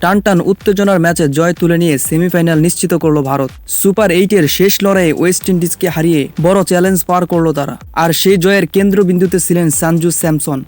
টানটান উত্তেজনার ম্যাচে জয় তুলে নিয়ে সেমিফাইনাল নিশ্চিত করল ভারত। সুপার 8-এর শেষ লড়াইয়ে ওয়েস্ট ইন্ডিজকে হারিয়ে বড় চ্যালেঞ্জ পার করল তারা। আর সেই জয়ের কেন্দ্রবিন্দুতে ছিলেন সঞ্জু স্যামসন।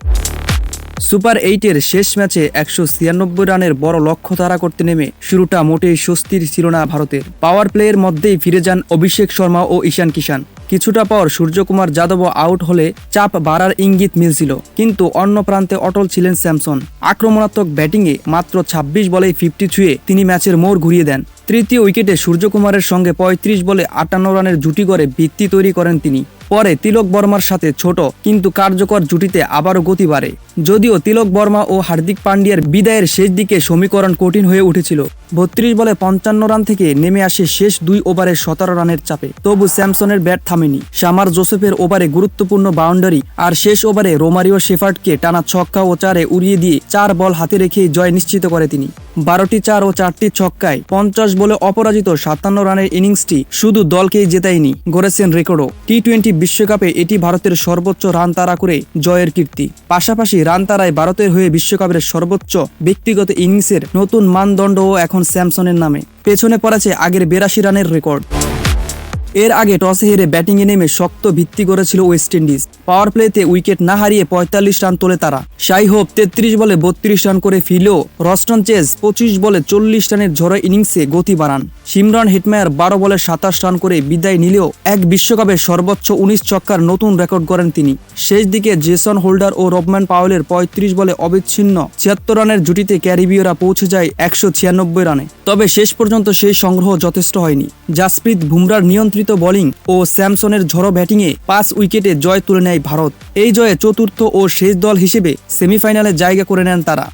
সুপার 8-এর শেষ ম্যাচে 196 রানের বড় লক্ষ্য তাড়া করতে নেমে শুরুটা মোটেই স্বস্তির ছিল না ভারতের। পাওয়ার প্লেয়ের মধ্যেই ফিরে যান অভিষেক শর্মা ও ঈশান কিষান। কিছুটা পর সূর্যকুমার যাদবও আউট হলে চাপ বাড়ার ইঙ্গিত মিলছিল, কিন্তু অন্য প্রান্তে অটল ছিলেন স্যামসন। আক্রমণাত্মক ব্যাটিংয়ে মাত্র 26 বলেই 50 ছুঁয়ে তিনি ম্যাচের মোড় ঘুরিয়ে দেন। তৃতীয় উইকেটে সূর্যকুমারের সঙ্গে 35 বলে 58 রানের জুটি করে ভিত্তি তৈরি করেন তিনি। পরে তিলক বর্মার সাথে ছোট কিন্তু কার্যকর জুটিতে আবারও গতি বাড়ে। যদিও তিলক বর্মা ও হার্দিক পান্ডিয়ার বিদায়ের শেষ দিকে সমীকরণ কঠিন হয়ে উঠেছিল। 32 বলে 55 রান থেকে নেমে আসে শেষ 2 ওভারে 17 রানের চাপে। তবু স্যামসনের ব্যাট থামেনি। শামার জোসেফের ওভারে গুরুত্বপূর্ণ বাউন্ডারি আর শেষ ওভারে রোমারিও শেফার্ডকে টানা ছক্কা ও 4-এ উড়িয়ে দিয়ে 4 বল হাতে রেখেই জয় নিশ্চিত করে তিনি। 12টি 4 ও 4টি ছক্কায় 50 বলে অপরাজিত 57 রানের ইনিংসটি শুধু দলকেই জেতায়নি, গড়েছেন রেকর্ডও। টি-20 বিশ্বকাপে এটি ভারতের সর্বোচ্চ রান তাড়া করে জয়ের কীর্তি। পাশাপাশি রান তাড়ায় ভারতের হয়ে বিশ্বকাপের সর্বোচ্চ ব্যক্তিগত ইনিংসের নতুন মানদণ্ডও এখন স্যামসনের নামে। পেছনে পড়েছে আগের 82 রানের রেকর্ড। এর আগে টসে হেরে ব্যাটিংয়ে নেমে শক্ত ভিত্তি করেছিল ওয়েস্ট ইন্ডিজ। পাওয়ার প্লেতে উইকেট না হারিয়ে 45 রান তোলে তারা। শাই হোপ 33 বলে 32 রান করে ফিরলেও রস্টন চেজ 25 বলে 40 রানের ঝড়ো ইনিংসে গতি বাড়ান। সিমরন হেটমায়ার 12 বলে 27 রান করে বিদায় নিলেও এক বিশ্বকাপের সর্বোচ্চ 19 ছক্কার নতুন রেকর্ড গড়েন তিনি। শেষ দিকে জেসন হোল্ডার ও রবম্যান পাওয়েলের 35 বলে অবিচ্ছিন্ন 76 রানের জুটিতে ক্যারিবীয়রা পৌঁছে যায় 196 রানে। তবে শেষ পর্যন্ত সেই সংগ্রহ যথেষ্ট হয়নি। জাসপ্রীত বুমরার নিয়ন্ত্রিত বোলিং ও স্যামসনের ঝড়ো ব্যাটিংয়ে 5 উইকেটে জয় তুলে নেয় ভারত। এই জয়ে চতুর্থ ও শেষ দল হিসেবে সেমিফাইনালে জায়গা করে নেন তারা।